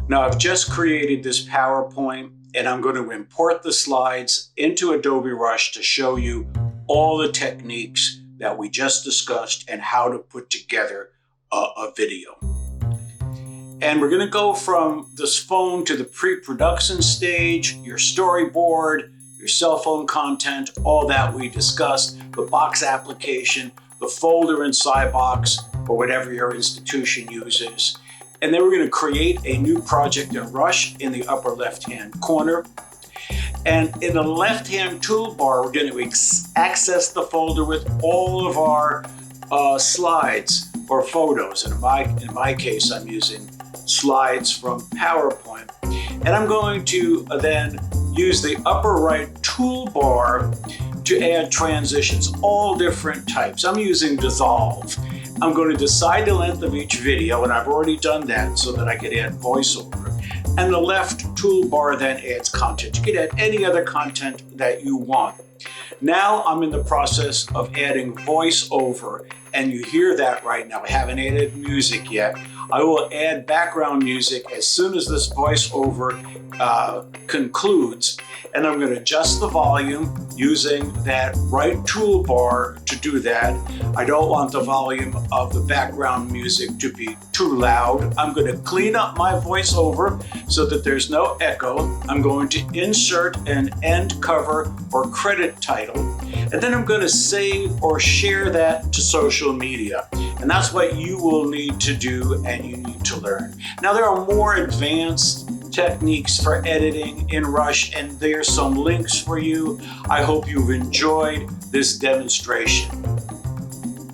Now I've just created this PowerPoint and I'm going to import the slides into Adobe Rush to show you all the techniques that we just discussed and how to put together a video. And we're going to go from this phone to the pre-production stage, your storyboard, your cell phone content, all that we discussed, the box application, the folder inside box, or whatever your institution uses. And then we're going to create a new project in Rush in the upper left-hand corner. And in the left-hand toolbar, we're going to access the folder with all of our slides or photos. And in my case, I'm using slides from PowerPoint. And I'm going to then use the upper right toolbar to add transitions, all different types. I'm using dissolve. I'm going to decide the length of each video, and I've already done that so that I can add voiceover. And the left toolbar then adds content. You can add any other content that you want. Now I'm in the process of adding voiceover, and you hear that right now. I haven't added music yet. I will add background music as soon as this voiceover concludes, and I'm going to adjust the volume using that right toolbar to do that. I don't want the volume of the background music to be too loud. I'm going to clean up my voiceover so that there's no echo. I'm going to insert an end cover or credit title, and then I'm going to save or share that to social media. And that's what you will need to do and you need to learn. Now, there are more advanced techniques for editing in Rush, and there's some links for you. I hope you've enjoyed this demonstration.